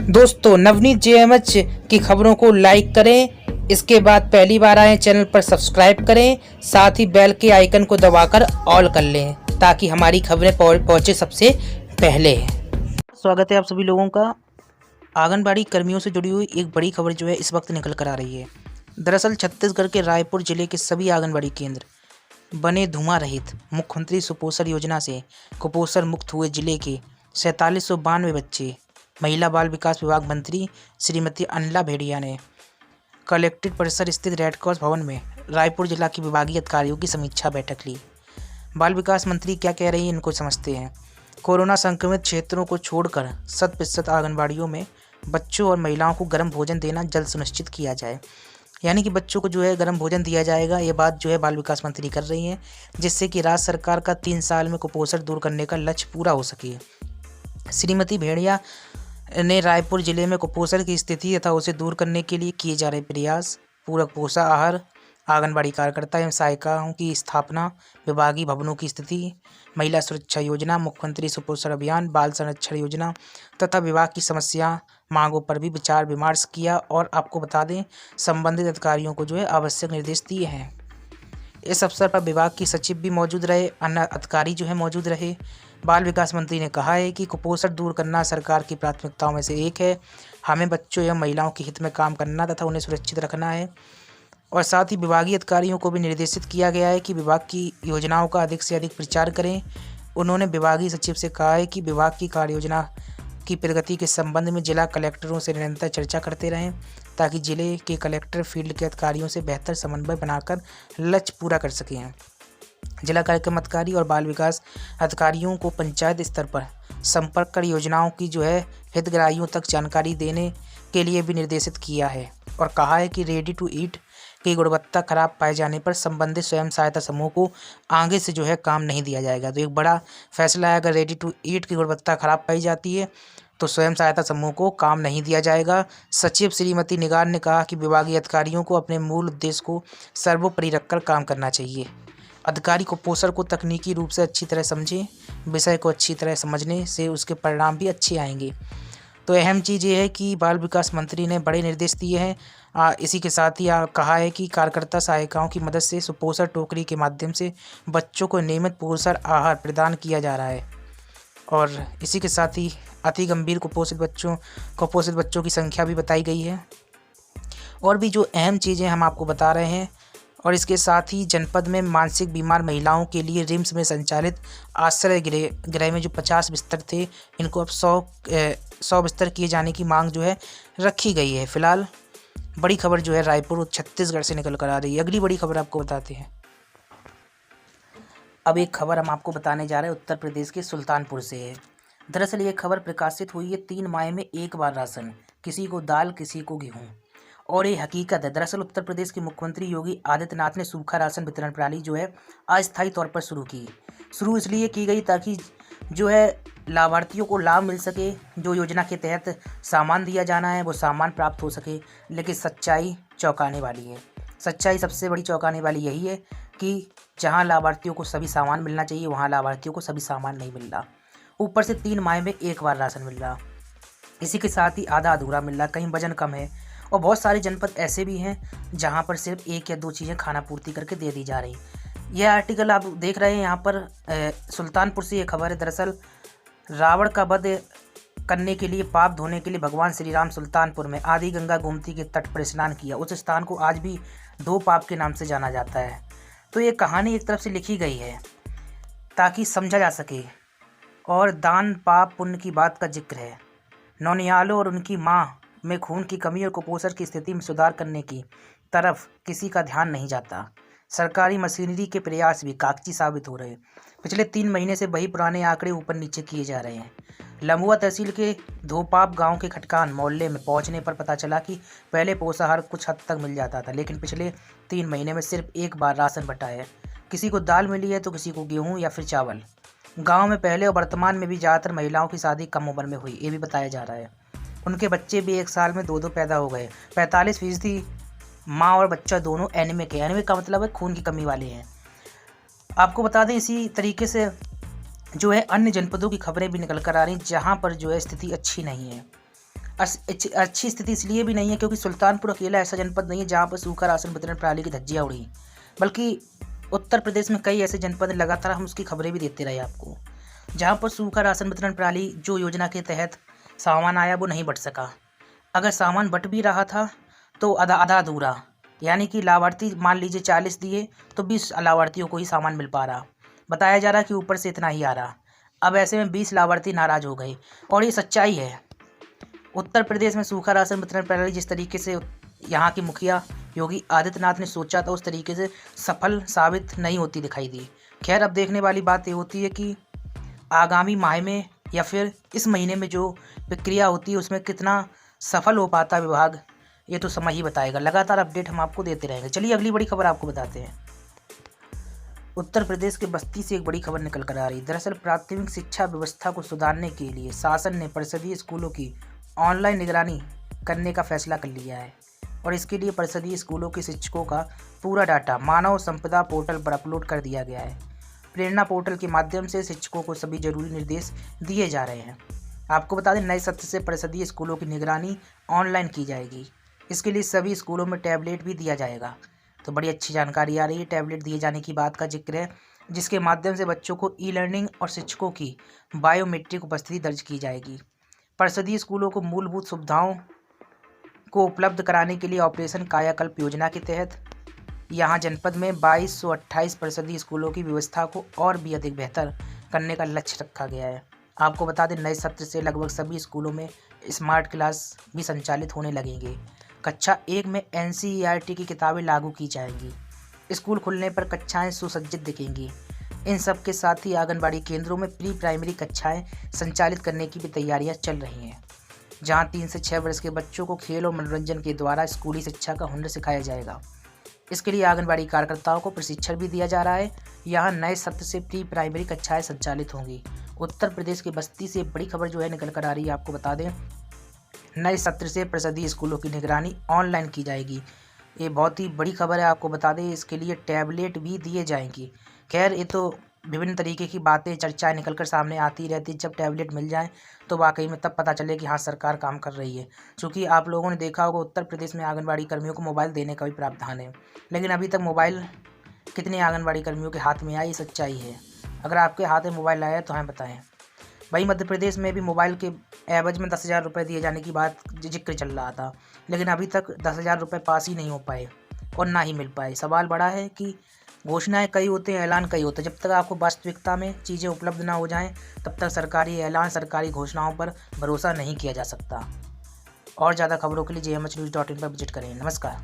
दोस्तों, नवनीत जेएमएच की खबरों को लाइक करें। इसके बाद पहली बार आए चैनल पर सब्सक्राइब करें, साथ ही बेल के आइकन को दबाकर ऑल कर लें ताकि हमारी खबरें पहुंचे सबसे पहले। स्वागत है आप सभी लोगों का। आंगनबाड़ी कर्मियों से जुड़ी हुई एक बड़ी खबर जो है इस वक्त निकल कर आ रही है। दरअसल छत्तीसगढ़ के रायपुर जिले के सभी आंगनबाड़ी केंद्र बने धुआं रहित। मुख्यमंत्री सुपोषण योजना से कुपोषण मुक्त हुए जिले के 4792 बच्चे। महिला बाल विकास विभाग मंत्री श्रीमती अनिला भेड़िया ने कलेक्ट्रेट परिसर स्थित रेड क्रॉस भवन में रायपुर जिला के विभागीय अधिकारियों की समीक्षा बैठक ली। बाल विकास मंत्री क्या कह रही हैं इनको समझते हैं। कोरोना संक्रमित क्षेत्रों को छोड़कर 100% आंगनबाड़ियों में बच्चों और महिलाओं को गर्म भोजन देना जल्द सुनिश्चित किया जाए। यानी कि बच्चों को जो है गर्म भोजन दिया जाएगा। ये बात जो है बाल विकास मंत्री कर रही हैं, जिससे कि राज्य सरकार का 3 साल में कुपोषण दूर करने का लक्ष्य पूरा हो सके। श्रीमती भेड़िया ने रायपुर जिले में कुपोषण की स्थिति तथा उसे दूर करने के लिए किए जा रहे प्रयास, पूरक पोषण आहार, आंगनबाड़ी कार्यकर्ता एवं सहायिकाओं की स्थापना, विभागीय भवनों की स्थिति, महिला सुरक्षा योजना, मुख्यमंत्री सुपोषण अभियान, बाल संरक्षण योजना तथा विभाग की समस्या मांगों पर भी विचार विमर्श किया। और आपको बता दें, संबंधित अधिकारियों को जो है आवश्यक निर्देश दिए हैं। इस अवसर पर विभाग की सचिव भी मौजूद रहे, अन्य अधिकारी जो है मौजूद रहे। बाल विकास मंत्री ने कहा है कि कुपोषण दूर करना सरकार की प्राथमिकताओं में से एक है। हमें बच्चों एवं महिलाओं के हित में काम करना तथा उन्हें सुरक्षित रखना है। और साथ ही विभागीय अधिकारियों को भी निर्देशित किया गया है कि विभाग की योजनाओं का अधिक से अधिक प्रचार करें। उन्होंने विभागीय सचिव से कहा है कि विभाग की कार्य योजना की प्रगति के संबंध में जिला कलेक्टरों से निरंतर चर्चा करते रहें, ताकि जिले के कलेक्टर फील्ड के अधिकारियों से बेहतर समन्वय बनाकर लक्ष्य पूरा कर सकें। जिला कार्यक्रम अधिकारी और बाल विकास अधिकारियों को पंचायत स्तर पर संपर्क कर योजनाओं की जो है हितग्राहियों तक जानकारी देने के लिए भी निर्देशित किया है। और कहा है कि रेडी टू ईट की गुणवत्ता खराब पाए जाने पर संबंधित स्वयं सहायता समूह को आगे से जो है काम नहीं दिया जाएगा। तो एक बड़ा फैसला है, अगर रेडी टू ईट की गुणवत्ता खराब पाई जाती है तो स्वयं सहायता समूह को काम नहीं दिया जाएगा। सचिव श्रीमती निगार ने कहा कि विभागीय अधिकारियों को अपने मूल उद्देश्य को सर्वोपरि रखकर काम करना चाहिए। अधिकारी कुपोषण को तकनीकी रूप से अच्छी तरह समझें। विषय को अच्छी तरह समझने से उसके परिणाम भी अच्छे आएंगे। तो अहम चीज़ ये है कि बाल विकास मंत्री ने बड़े निर्देश दिए हैं। इसी के साथ ही कहा है कि कार्यकर्ता सहायिकाओं की मदद से सुपोषण टोकरी के माध्यम से बच्चों को नियमित पोषण आहार प्रदान किया जा रहा है। और इसी के साथ ही अति गंभीर कुपोषित बच्चों की संख्या भी बताई गई है। और भी जो अहम चीज़ें हम आपको बता रहे हैं। और इसके साथ ही जनपद में मानसिक बीमार महिलाओं के लिए रिम्स में संचालित आश्रय गृह में जो 50 बिस्तर थे, इनको अब 100 बिस्तर किए जाने की मांग जो है रखी गई है। फिलहाल बड़ी खबर जो है रायपुर छत्तीसगढ़ से निकल कर आ रही है। अगली बड़ी खबर आपको बताते हैं। अब एक खबर हम आपको बताने जा रहे हैं उत्तर प्रदेश के सुल्तानपुर से है। दरअसल ये खबर प्रकाशित हुई है 3 माह में एक बार राशन, किसी को दाल किसी को गेहूँ। और ये हकीकत है। दरअसल उत्तर प्रदेश के मुख्यमंत्री योगी आदित्यनाथ ने सूखा राशन वितरण प्रणाली जो है अस्थायी तौर पर शुरू इसलिए की गई ताकि जो है लाभार्थियों को लाभ मिल सके। जो योजना के तहत सामान दिया जाना है वो सामान प्राप्त हो सके। लेकिन सच्चाई चौंकाने वाली है। सच्चाई सबसे बड़ी चौंकाने वाली यही है कि जहां लाभार्थियों को सभी सामान मिलना चाहिए वहां लाभार्थियों को सभी सामान नहीं मिल रहा। ऊपर से 3 माह में एक बार राशन मिल रहा। इसी के साथ ही आधा अधूरा मिल रहा, कहीं वजन कम है। और बहुत सारे जनपद ऐसे भी हैं जहां पर सिर्फ 1 या 2 चीज़ें खाना पूर्ति करके दे दी जा रही। यह आर्टिकल आप देख रहे हैं यहाँ पर सुल्तानपुर से ये खबर है। दरअसल रावण का वध करने के लिए, पाप धोने के लिए भगवान श्री राम सुल्तानपुर में आदि गंगा गोमती के तट पर स्नान किया। उस स्थान को आज भी 2 पाप के नाम से जाना जाता है। तो ये कहानी एक तरफ से लिखी गई है ताकि समझा जा सके। और दान पाप पुण्य की बात का जिक्र है। नौनिहालों और उनकी माँ में खून की कमी और कुपोषण की स्थिति में सुधार करने की तरफ किसी का ध्यान नहीं जाता। सरकारी मशीनरी के प्रयास भी कागजी साबित हो रहे। पिछले 3 महीने से वही पुराने आंकड़े ऊपर नीचे किए जा रहे हैं। लम्बुआ तहसील के धोपाप गांव के खटकान मोहल्ले में पहुंचने पर पता चला कि पहले पोषाहार कुछ हद तक मिल जाता था, लेकिन पिछले 3 महीने में सिर्फ एक बार राशन बटा है। किसी को दाल मिली है तो किसी को गेहूँ या फिर चावल। गाँव में पहले और वर्तमान में भी ज़्यादातर महिलाओं की शादी कम उम्र में हुई, ये भी बताया जा रहा है। उनके बच्चे भी 1 साल में 2 पैदा हो गए। 45% माँ और बच्चा दोनों एनीमिक है। एनीमिक का मतलब है खून की कमी वाले हैं। आपको बता दें इसी तरीके से जो है अन्य जनपदों की खबरें भी निकल कर आ रही हैं जहाँ पर जो है स्थिति अच्छी नहीं है। अच्छी स्थिति इसलिए भी नहीं है क्योंकि सुल्तानपुर अकेला ऐसा जनपद नहीं है जहाँ पर सूखा राशन वितरण प्रणाली की धज्जियाँ उड़ी, बल्कि उत्तर प्रदेश में कई ऐसे जनपद लगातार हम उसकी खबरें भी देते रहे आपको, जहाँ पर सूखा राशन वितरण प्रणाली जो योजना के तहत सामान आया वो नहीं बंट सका। अगर सामान बंट भी रहा था तो आधा आधा अधूरा, यानी कि लाभार्थी मान लीजिए 40 दिए तो 20 लाभार्थियों को ही सामान मिल पा रहा। बताया जा रहा कि ऊपर से इतना ही आ रहा। अब ऐसे में 20 लाभार्थी नाराज हो गए और ये सच्चाई है। उत्तर प्रदेश में सूखा राशन वितरण प्रणाली जिस तरीके से यहाँ के मुखिया योगी आदित्यनाथ ने सोचा था उस तरीके से सफल साबित नहीं होती दिखाई दी। खैर, अब देखने वाली बात ये होती है कि आगामी माह में या फिर इस महीने में जो प्रक्रिया होती है उसमें कितना सफल हो पाता विभाग, ये तो समय ही बताएगा। लगातार अपडेट हम आपको देते रहेंगे। चलिए अगली बड़ी खबर आपको बताते हैं। उत्तर प्रदेश के बस्ती से एक बड़ी खबर निकल कर आ रही। दरअसल प्राथमिक शिक्षा व्यवस्था को सुधारने के लिए शासन ने परिषदीय स्कूलों की ऑनलाइन निगरानी करने का फैसला कर लिया है और इसके लिए परिषदीय स्कूलों के शिक्षकों का पूरा डाटा मानव संपदा पोर्टल पर अपलोड कर दिया गया है। प्रेरणा पोर्टल के माध्यम से शिक्षकों को सभी जरूरी निर्देश दिए जा रहे हैं। आपको बता दें, नए सत्र से परिषदीय स्कूलों की निगरानी ऑनलाइन की जाएगी। इसके लिए सभी स्कूलों में टैबलेट भी दिया जाएगा। तो बड़ी अच्छी जानकारी आ रही है। टैबलेट दिए जाने की बात का जिक्र है, जिसके माध्यम से बच्चों को ई लर्निंग और शिक्षकों की बायोमेट्रिक उपस्थिति दर्ज की जाएगी। परिषदीय स्कूलों को मूलभूत सुविधाओं को उपलब्ध कराने के लिए ऑपरेशन कायाकल्प योजना के तहत यहाँ जनपद में 2228 परिषदीय स्कूलों की व्यवस्था को और भी अधिक बेहतर करने का लक्ष्य रखा गया है। आपको बता दें, नए सत्र से लगभग सभी स्कूलों में स्मार्ट क्लास भी संचालित होने लगेंगे। कक्षा 1 में NCERT की किताबें लागू की जाएंगी। स्कूल खुलने पर कक्षाएं सुसज्जित दिखेंगी। इन सब के साथ ही आंगनबाड़ी केंद्रों में प्री प्राइमरी कक्षाएं संचालित करने की भी तैयारियां चल रही हैं, जहां 3 से 6 वर्ष के बच्चों को खेल और मनोरंजन के द्वारा स्कूली शिक्षा का हुनर सिखाया जाएगा। इसके लिए आंगनबाड़ी कार्यकर्ताओं को प्रशिक्षण भी दिया जा रहा है। यहाँ नए सत्र से प्री प्राइमरी कक्षाएं संचालित होंगी। उत्तर प्रदेश के बस्ती से बड़ी खबर जो है निकल कर आ रही है। आपको बता दें, नए सत्र से परिषदीय स्कूलों की निगरानी ऑनलाइन की जाएगी। ये बहुत ही बड़ी खबर है। आपको बता दें, इसके लिए टैबलेट भी दिए जाएंगी। खैर, ये तो विभिन्न तरीके की बातें चर्चाएं निकल कर सामने आती रहती। जब टैबलेट मिल जाए तो वाकई में तब पता चले कि हाँ, सरकार काम कर रही है। क्योंकि आप लोगों ने देखा होगा, उत्तर प्रदेश में आंगनबाड़ी कर्मियों को मोबाइल देने का भी प्रावधान है, लेकिन अभी तक मोबाइल कितने आंगनबाड़ी कर्मियों के हाथ में आया, ये सच्चाई है। अगर आपके हाथ में मोबाइल आया तो हमें बताएं। वहीं मध्य प्रदेश में भी मोबाइल के एवज में 10,000 रुपये दिए जाने की बात जिक्र चल रहा था, लेकिन अभी तक 10,000 रुपये पास ही नहीं हो पाए और ना ही मिल पाए। सवाल बड़ा है कि घोषणाएं कई होते हैं, ऐलान कई होते हैं। जब तक आपको वास्तविकता में चीज़ें उपलब्ध ना हो जाएं, तब तक सरकारी ऐलान, सरकारी घोषणाओं पर भरोसा नहीं किया जा सकता। और ज़्यादा खबरों के लिए JMHnews.in पर विजिट करें। नमस्कार।